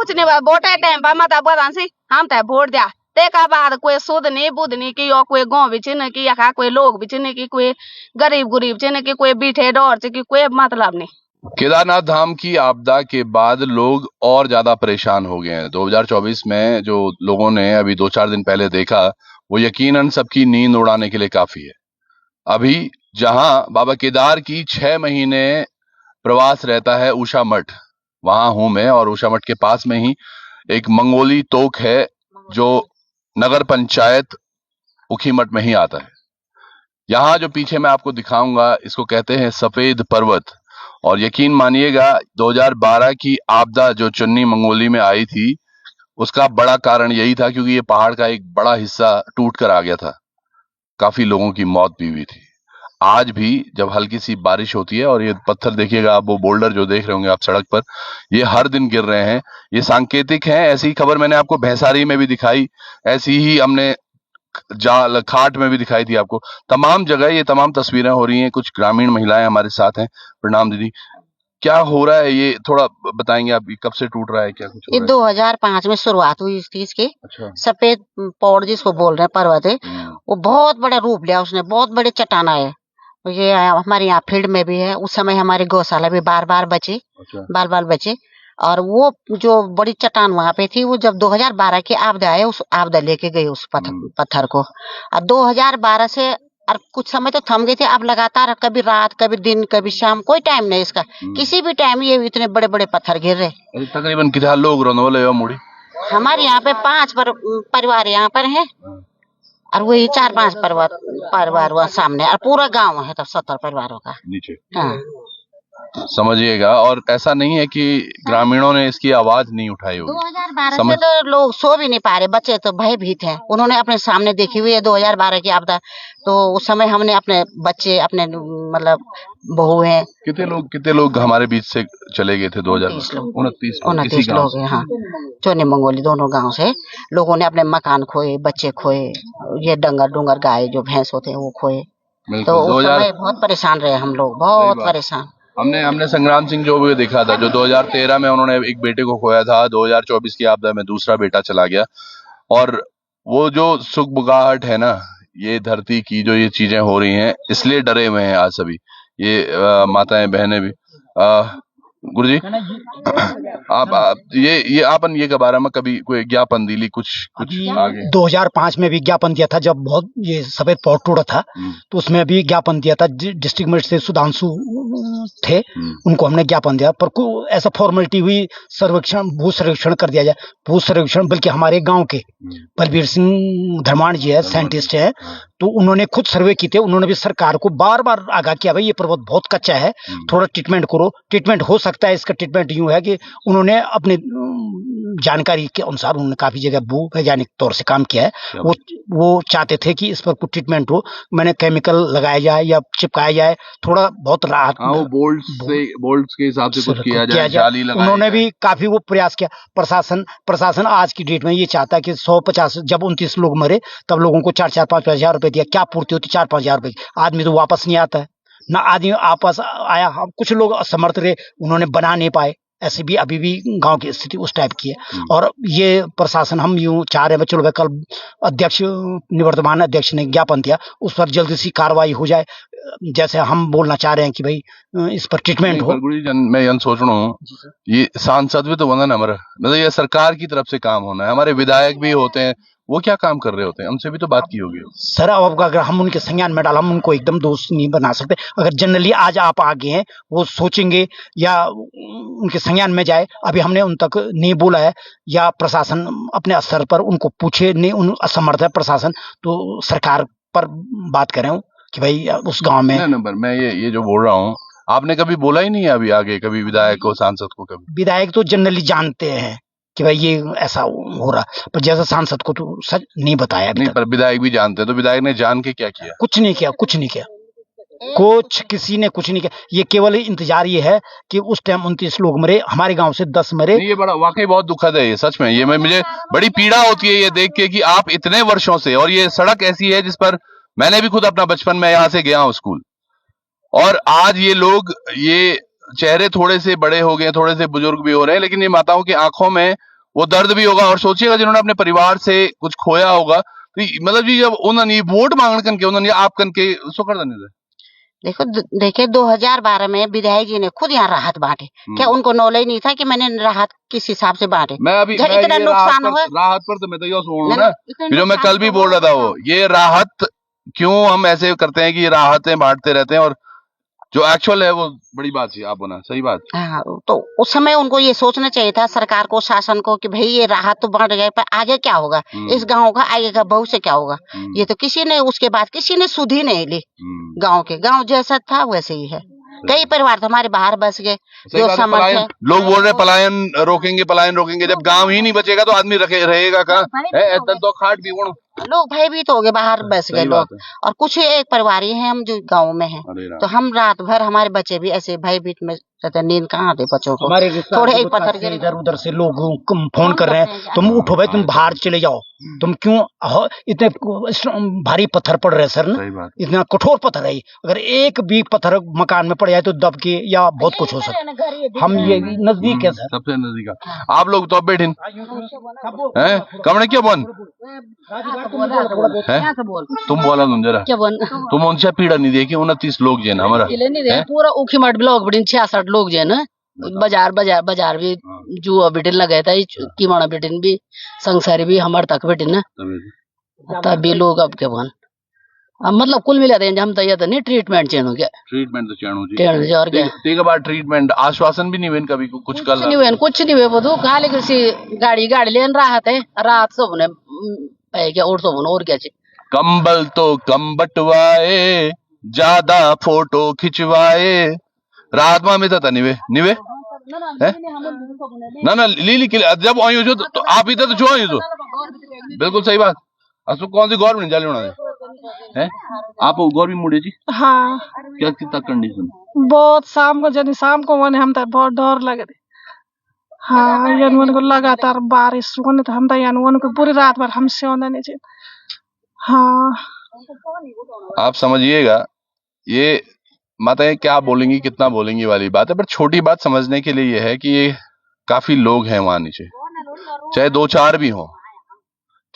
कुछ नहीं वोटे टाइम पर मत बदांसी हम ते वोट दिया ते का बाद कोई सुध नहीं बुध नहीं की और कोई गांव बिच नहीं की या कोई लोग बिच नहीं की कोई गरीब च नहीं की कोई बीठे डोर च की कोई मतलब नहीं। केदारनाथ धाम की आपदा के बाद लोग और ज्यादा परेशान हो गए हैं। 2024 में जो लोगों ने अभी 2-4 दिन पहले देखा वो यकीनन सबकी नींद उड़ाने के लिए काफी है। अभी जहां बाबा केदार की 6 महीने प्रवास रहता है ऊषा मठ, वहां हूं मैं, और ऊषा मठ के पास में ही एक मंगोली तोक है जो नगर पंचायत उखीमठ में ही आता है। यहाँ जो पीछे मैं आपको दिखाऊंगा इसको कहते हैं सफेद पर्वत। और यकीन मानिएगा 2012 की आपदा जो चुन्नी मंगोली में आई थी उसका बड़ा कारण यही था क्योंकि ये पहाड़ का एक बड़ा हिस्सा टूट कर आ गया था, काफी लोगों की मौत भी हुई थी। आज भी जब हल्की सी बारिश होती है, और ये पत्थर देखिएगा आप, वो बोल्डर जो देख रहे होंगे आप सड़क पर, ये हर दिन गिर रहे हैं, ये सांकेतिक हैं। ऐसी ही खबर मैंने आपको भैंसारी में भी दिखाई, ऐसी ही हमने जाल खाट में भी दिखाई थी आपको। तमाम जगह ये तमाम तस्वीरें हो रही हैं। कुछ ग्रामीण महिलाएं हमारे साथ हैं। प्रणाम दीदी, क्या हो रहा है ये थोड़ा बताएंगे आप? कब से टूट रहा है, क्या कुछ हो ये रहा है? 2005 में शुरुआत हुई इस चीज की। अच्छा। सफेद पौड़ जिसको बोल रहे हैं पर्वत है, वो बहुत बड़ा रूप लिया उसने, बहुत बड़े चट्टान आए। ये हमारे यहाँ फील्ड में भी है। उस समय हमारी गौशाला भी बार बचे। अच्छा। बार बचे। और वो जो बड़ी चट्टान वहां पे थी, वो जब 2012 की आपदा आए, उस आपदा लेके गई उस पत्थर को। और 2012 से और कुछ समय तो थम गए थे, अब लगातार कभी रात कभी दिन कभी शाम, कोई टाइम नहीं इसका। किसी भी टाइम ये इतने बड़े बड़े पत्थर गिर रहे। तकरीबन कितना लोग रहने वाले हो मुड़ी? हमारे यहाँ पे 5 परिवार यहाँ पर है, और वही 4-5 परिवार वहाँ सामने, और पूरा गांव है तब 70 परिवारों का नीचे। हाँ। समझिएगा। और ऐसा नहीं है कि ग्रामीणों ने इसकी आवाज नहीं उठाई होगी। 2012 से तो लोग सो भी नहीं पा रहे, बच्चे तो भयभीत हैं। उन्होंने अपने सामने देखी हुई है 2012 की आपदा। तो उस समय हमने अपने बच्चे, अपने मतलब बहू हैं। कितने लोग हमारे बीच से चले गए थे? 29 लोग हैं। हाँ, चोनी मंगोली दोनों गांव से लोगों ने अपने मकान खोए, बच्चे खोए, ये डंगर गाय जो भैंस होते हैं वो खोए। तो उस समय बहुत परेशान रहे हम लोग, बहुत परेशान। हमने संग्राम सिंह जो भी देखा था, जो 2013 में उन्होंने एक बेटे को खोया था, 2024 की आपदा में दूसरा बेटा चला गया। और वो जो सुगबुगाहट है ना, ये धरती की जो ये चीजें हो रही हैं, इसलिए डरे हुए हैं आज सभी ये माताएं बहनें भी। गुरुजी आप ये आपन ये के बारे में कभी कोई ज्ञापन दिली कुछ आगे? 2005 में भी ज्ञापन दिया था जब बहुत ये सफेद पौड़ टूटा था, तो उसमें भी ज्ञापन दिया था। डिस्ट्रिक्ट मजिस्ट्रेट सुधांशु थे, उनको हमने ज्ञापन दिया, पर ऐसा फॉर्मेलिटी हुई, सर्वेक्षण भू सर्वेक्षण कर दिया जाए। भू सर्वेक्षण बल्कि हमारे गांव के बलबीर सिंह धर्माण जी है, साइंटिस्ट है, तो उन्होंने खुद सर्वे की थे। उन्होंने भी सरकार को बार आगाह किया, भाई ये पर्वत बहुत कच्चा है, थोड़ा ट्रीटमेंट करो। ट्रीटमेंट हो सकता है, इसका ट्रीटमेंट यूं है कि उन्होंने अपने जानकारी के अनुसार उन्होंने काफी जगह भू वैज्ञानिक तौर से काम किया है। वो चाहते थे कि इस पर कुछ ट्रीटमेंट हो, मैंने केमिकल लगाया जाए या चिपकाया जाए, थोड़ा बहुत राहत। बोल्ट्स के हिसाब से कुछ किया जाए, जाली लगाया। उन्होंने भी काफी वो प्रयास किया। प्रशासन आज की डेट में ये चाहता है कि 150, जब 29 लोग मरे तब लोगों को 4-4, 5-5 हजार रुपए दिया। क्या पूर्ति होती 4-5 हजार रुपए? आदमी तो वापस नहीं आता है ना, आदमी वापस आया। हम कुछ लोग असमर्थ रहे, उन्होंने बना नहीं पाए। ऐसे भी अभी भी गांव की स्थिति उस टाइप की है। और ये प्रशासन, हम यूं चाह रहे हैं, चलो भाई कल अध्यक्ष, निवर्तमान अध्यक्ष ने ज्ञापन दिया, उस पर जल्दी सी कार्रवाई हो जाए। जैसे हम बोलना चाह रहे हैं कि भाई इस पर ट्रीटमेंट हो। मैं यह सोच रहा हूँ, ये सांसद भी तो बना ना हमारा, मतलब ये सरकार की तरफ से काम होना है। हमारे विधायक भी होते हैं, वो क्या काम कर रहे होते हैं? हमसे भी तो बात की होगी सर। अब अगर हम उनके संज्ञान में डाला, हम उनको एकदम दोस्त नहीं बना सकते। अगर जनरली आज आप आगे हैं, वो सोचेंगे या उनके संज्ञान में जाए। अभी हमने उन तक नहीं बोला है, या प्रशासन अपने स्तर पर उनको पूछे, नहीं, उन असमर्थ है प्रशासन, तो सरकार पर बात करें कि भाई उस गांव में नंबर। मैं ये जो बोल रहा हूँ, आपने कभी बोला ही नहीं है अभी आगे, कभी विधायक को, सांसद को? कभी विधायक तो जनरली जानते हैं कि भाई ये ऐसा हो रहा, पर जैसे सांसद को तो सच नहीं बताया। नहीं, पर विधायक भी जानते हैं, तो विधायक ने जान के क्या किया? कुछ नहीं किया। किसी ने कुछ नहीं किया। ये केवल इंतजार ये है कि उस टाइम 29 लोग मरे, हमारे गांव से 10 मरे। ये बड़ा वाकई बहुत दुखद है ये, सच में। ये मुझे बड़ी पीड़ा होती है ये देख के कि आप इतने वर्षों से, और ये सड़क ऐसी है जिस पर मैंने भी खुद अपना बचपन में यहाँ से गया हूँ स्कूल, और आज ये लोग, ये चेहरे थोड़े से बड़े हो गए, थोड़े से बुजुर्ग भी हो रहे हैं, लेकिन ये माताओं की आंखों में वो दर्द भी होगा। और सोचिएगा जिन्होंने अपने परिवार से कुछ खोया होगा, तो मतलब जी जब उन्होंने वोट मांगने कनके उन्होंने आप कनके सो कर देने देखो देखिए 2012 में विधायक जी ने खुद यहाँ राहत बांटे। क्या उनको नॉलेज नहीं था कि मैंने राहत किस हिसाब से बांटे? मैं अभी जब इतना नुकसान हुआ राहत पर तो मैं तो ये सुन ना, जो मैं कल भी बोल रहा था, वो ये राहत क्यों हम ऐसे करते हैं कि ये राहतें बांटते रहते हैं, और जो एक्चुअल है वो बड़ी बात है। आप बोला सही बात। हाँ, तो उस समय उनको ये सोचना चाहिए था, सरकार को, शासन को, कि भाई ये राहत तो बढ़ गए, पर आगे क्या होगा, इस गांव का आगे का भविष्य क्या होगा। ये तो किसी ने उसके बाद किसी ने सुध ही नहीं ली। गांव जैसा था वैसे ही है। कई परिवार तो हमारे बाहर बस गए जो समर्थ है। लोग बोल रहे पलायन रोकेंगे, जब गांव ही नहीं बचेगा तो आदमी रहेगा कहाँ? तो खाट भी लोग भयभीत हो गए, बाहर बस गए लोग। और कुछ एक परिवार ही हैं हम जो गांव में हैं, तो हम रात भर, हमारे बच्चे भी ऐसे भयभीत में रहते, नींद कहाँ आते बच्चों को। हमारे थोड़े एक पत्थर के इधर उधर से लोग फोन कर रहे हैं, तुम उठो भाई, तुम बाहर चले जाओ, तुम क्यों इतने भारी पत्थर पड़ रहे सर ना, इतना कठोर पत्थर है। अगर एक भी पत्थर मकान में पड़ जाए तो दब के या बहुत कुछ हो सकता है। हम ये नजदीक है सर, सबसे नजदीक। आप लोग तो अब बैठे हैं कमरे क्या बन तुम बोला जरा, तुम उनसे पीड़ा नहीं देखी? 29 लोग जे ना हमारा पूरा उखीमठ ब्लॉक बिटिन 66 लोग जे ना, बाजार भी जुआ बिटिन लगे था, कीमाणा बिटिन भी, संसारी भी हमारे तक बिटिन ना, तब भी लोग अब के बन मतलब कुल मिला दे हम तो ये तो नहीं ट्रीटमेंट चेणु क्या, ट्रीटमेंट तो चेणु और क्या ठीक है बात। ट्रीटमेंट आश्वासन भी नहीं हुए कभी, कुछ कर कुछ नहीं हुए वो खाली किसी गाड़ी लेन राहत है, रात सब ने क्या और सब और क्या कंबल तो कम बटवाए, ज्यादा फोटो खिंचवाए, रात में तो निवे ना लीली जब आई जो तो आप इधर तो जो आई जो बिल्कुल सही बात। असु कौन सी गवर्नमेंट जाली उन्होंने है आप गवर्नमेंट मुड़े जी? हाँ, क्या कितना कंडीशन बहुत शाम को वन हम तो बहुत डर लगे थे। हाँ, वन को लगातार बारिश होने तो हम तो वन को पूरी रात भर हम सोने नहीं चाहिए। हाँ, आप समझिएगा, ये माताएं क्या बोलेंगी कितना बोलेंगी वाली बात है, पर छोटी बात समझने के लिए यह है कि ये काफी लोग हैं वहां नीचे, चाहे 2-4 भी हो,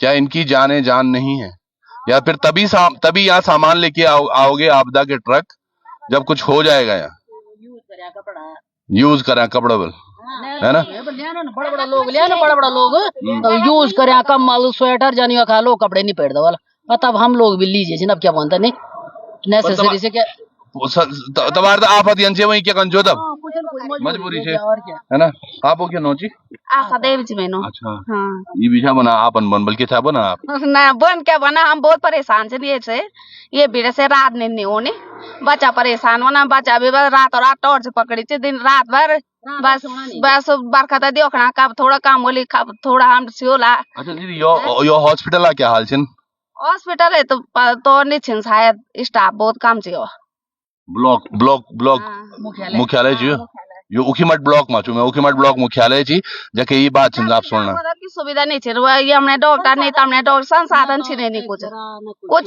क्या इनकी जान नहीं है? या फिर तभी यहाँ सामान लेके आओगे आपदा के ट्रक, जब कुछ हो जाएगा यहाँ यूज करें कपड़ा बल है ना, बड़ा बड़ा लोग यूज करे कम्बल स्वेटर जानी खा लो, कपड़े नहीं पहन दो वाला, तब हम लोग भी लीजिए अब क्या बनता नहीं नेसेसरी से क्या तबार आफत यंचे वही क्या कंजो तब मजबूरी से है ना। आपको क्या नोची आशा देवी जी में नो। अच्छा हाँ, ये बिछा बना आपन बन बल्कि था बना आप ना बन क्या बना, हम बहुत परेशान से ये भीड़ से रात नहीं होने, बच्चा परेशान होना, बच्चा भी बस रात और रात टॉर्च पकड़ी थी दिन रात भर, बस बरखा था देखना कब थोड़ा काम होली कब थोड़ा हम सियोला। अच्छा दीदी यो हॉस्पिटल आ क्या हाल छन? हॉस्पिटल है तो नहीं छिन, शायद स्टाफ बहुत कम छे। ब्लॉक मुख्यालय जी यो उखीमठ ब्लॉक में मैं उखीमठ ब्लॉक मुख्यालय जी जके ये बात छिन आप सुनना की सुविधा नहीं छे, ये हमने डॉक्टर नहीं तो हमने डॉक्टर संसाधन छिने नहीं कुछ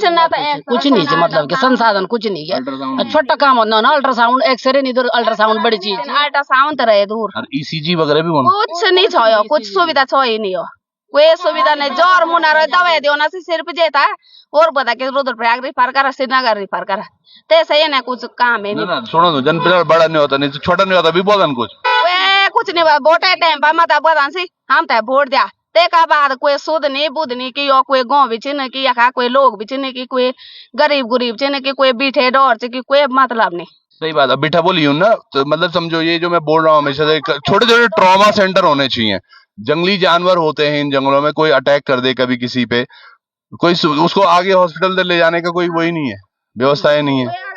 ना तो कुछ नहीं छे, मतलब कि संसाधन कुछ नहीं है, छोटा काम होना ना अल्ट्रासाउंड एक्सरे नहीं, अल्ट्रासाउंड बड़ी चीज, अल्ट्रासाउंड तो रहे दूर, और ईसीजी वगैरह भी कुछ नहीं छो, कुछ सुविधा छो ही नहीं हो, कोई सुविधा नहीं। जोर मुना रहे दवाई दो ना सिर पे जेता और बता के रुद्रप्रयाग रिफर करा, श्रीनगर रिफर करा, तो सही है ना, कुछ काम है नहीं। सुनो जन बड़ा नहीं होता, नहीं छोटा नहीं होता भी बोलन कुछ नहीं वोटे टाइम पर मत बता सी हम तो वोट दिया ते का बाद कोई सुध नहीं बुध नहीं की, कोई गाँव भी चिन्ह की, या कोई लोग भी चिन्ह की, कोई गरीब चिन्ह की, कोई बीठे डोर की, कोई मतलब नहीं। सही बात। अब बिठा बोली हूँ ना, तो मतलब समझो ये जो मैं बोल रहा हूँ हमेशा से, छोटे छोटे ट्रॉमा सेंटर होने चाहिए। जंगली जानवर होते हैं इन जंगलों में, कोई अटैक कर दे कभी किसी पे, कोई उसको आगे हॉस्पिटल ले जाने का कोई वही नहीं है, व्यवस्था नहीं है।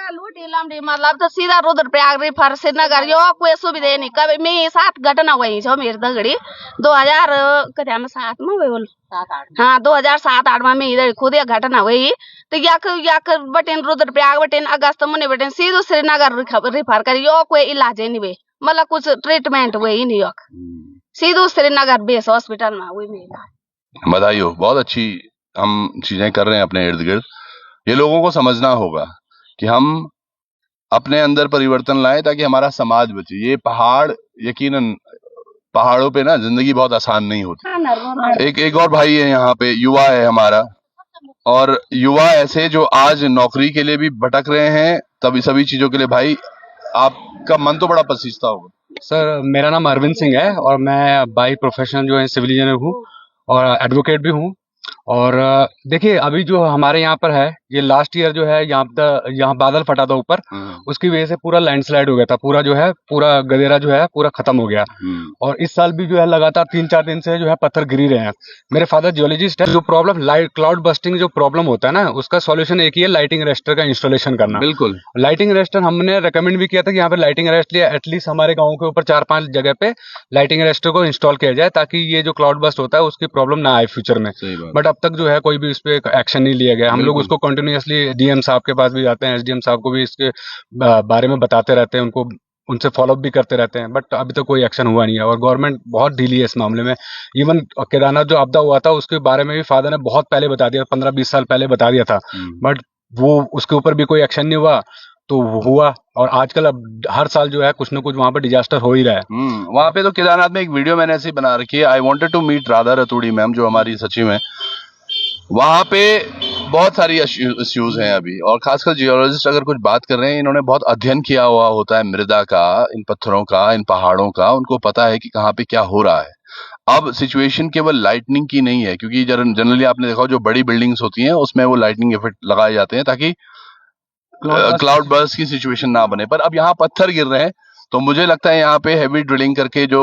मतलब तो सीधा रुद्रप्रयाग रिफर श्रीनगर यो कोई सुविधा नहीं। कभी मेरे साथ घटना हुई छो मेरी दगड़ी 2007 में बोल, हाँ 2007-8 में मैं इधर खुद एक घटना हुई, तो यक बटेन रुद्रप्रयाग बटेन अगस्त मुने बटेन सीधो श्रीनगर रिफर कर, यो कोई इलाज नहीं हुए, मतलब कुछ ट्रीटमेंट हुए ही नहीं, सीधो श्रीनगर बेस हॉस्पिटल में हुई मेरा। बधाई हो, बहुत अच्छी हम चीजें कर रहे हैं अपने इर्द गिर्द। ये लोगों को समझना होगा कि हम अपने अंदर परिवर्तन लाएं ताकि हमारा समाज बचे। ये पहाड़ यकीनन पहाड़ों पे ना जिंदगी बहुत आसान नहीं होती। एक और भाई है यहाँ पे, युवा है हमारा, और युवा ऐसे जो आज नौकरी के लिए भी भटक रहे हैं, तभी सभी चीजों के लिए। भाई आपका मन तो बड़ा पसीजता होगा। सर मेरा नाम अरविंद सिंह है और मैं बाई प्रोफेशन जो है सिविल इंजीनियर हूँ और एडवोकेट भी हूँ। और देखिए अभी जो हमारे यहाँ पर है, ये लास्ट ईयर जो है यहाँ बादल फटा था ऊपर, उसकी वजह से पूरा लैंडस्लाइड हो गया था। पूरा जो है पूरा गदेरा जो है पूरा खत्म हो गया। और इस साल भी जो है लगातार 3-4 दिन से जो है पत्थर गिरी रहे हैं। मेरे फादर जियोलॉजिस्ट है। जो प्रॉब्लम क्लाउड बस्टिंग जो प्रॉब्लम होता है ना, उसका सॉल्यूशन एक ही है, लाइटिंग अरेस्टर का इंस्टॉलेशन करना। बिल्कुल, लाइटिंग अरेस्टर हमने रेकमेंड भी किया था कि यहाँ पे लाइटिंग अरेस्ट एटलीस्ट हमारे गाँव के ऊपर 4-5 जगह पे लाइटिंग अरेस्टर को इंस्टॉल किया जाए, ताकि ये जो क्लाउड बस्ट होता है उसकी प्रॉब्लम ना आए फ्यूचर में। बट अब तक जो है कोई भी इस पे एक्शन नहीं लिया गया। हम लोग उसको कंटिन्यूअसली डीएम साहब के पास भी जाते हैं, एसडीएम साहब को भी इसके बारे में बताते रहते हैं, उनको उनसे फॉलोअप भी करते रहते हैं, बट अभी तक कोई एक्शन हुआ नहीं है। और गवर्नमेंट बहुत ढीली है इस मामले में। इवन केदारनाथ जो आपदा हुआ था उसके बारे में भी फादर ने बहुत पहले बता दिया, 15-20 साल पहले बता दिया था, बट वो उसके ऊपर भी कोई एक्शन नहीं हुआ। तो हुआ, और आजकल अब हर साल जो है कुछ ना कुछ वहां पे डिजास्टर हो ही रहा है। वहां पे तो केदारनाथ में एक वीडियो मैंने ऐसी बना रखी है, I wanted to meet Radha Raturi ma'am जो हमारी सचिव है। वहां पे बहुत सारी इश्यूज हैं अभी, और खासकर जियोलॉजिस्ट अगर कुछ बात कर रहे हैं, इन्होंने बहुत अध्ययन किया हुआ होता है मृदा का, इन पत्थरों का, इन पहाड़ों का। उनको पता है कि कहाँ पे क्या हो रहा है। अब सिचुएशन केवल लाइटनिंग की नहीं है, क्योंकि जनरली आपने देखा जो बड़ी बिल्डिंग्स होती हैं उसमें वो लाइटनिंग इफेक्ट लगाए जाते हैं ताकि क्लाउड बर्स्ट की सिचुएशन ना बने। पर अब यहाँ पत्थर गिर रहे हैं, तो मुझे लगता है यहाँ पे हैवी ड्रिलिंग करके जो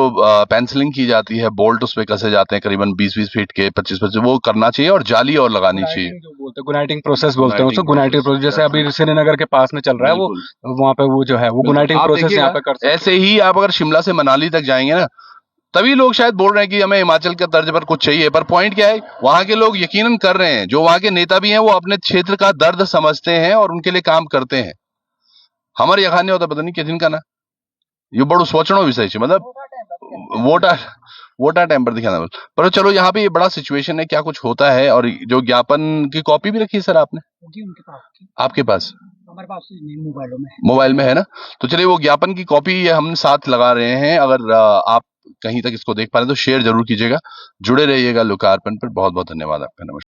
पेंसिलिंग की जाती है, बोल्ट उस पे कसे जाते हैं करीबन 20-20 फीट के, 25-25, वो करना चाहिए, और जाली और लगानी चाहिए। जो बोलते हैं गुनाइटिंग प्रोसेस बोलते हैं उसको, गुनाइटिंग प्रोसेस जैसे अभी श्रीनगर के पास में चल रहा है, वो वहाँ पे वो जो है वो गुनाइटिंग प्रोसेस यहाँ पे कर सकते हैं। ऐसे ही आप अगर शिमला से मनाली तक जाएंगे ना, तभी लोग शायद बोल रहे हैं कि हमें हिमाचल के तर्ज पर कुछ चाहिए। पर पॉइंट क्या है, वहां के लोग यकीनन कर रहे हैं, जो वहां के नेता भी हैं वो अपने क्षेत्र का दर्द समझते हैं और उनके लिए काम करते हैं। हमारे यहाँ नहीं होता पता नहीं किन का ना, ये बड़ो सोचना विषय है, मतलब वोटा टेम्पर दिखाना। पर चलो यहाँ पे ये बड़ा सिचुएशन है, क्या कुछ होता है। और जो ज्ञापन की कॉपी भी रखी है सर आपने? आपके पास? हमारे पास मोबाइल में है ना, तो चलिए वो ज्ञापन की कॉपी हम साथ लगा रहे हैं। अगर आप कहीं तक इसको देख पा रहे हैं तो शेयर जरूर कीजिएगा। जुड़े रहिएगा लोकार्पण पर। बहुत बहुत धन्यवाद आपका। नमस्कार।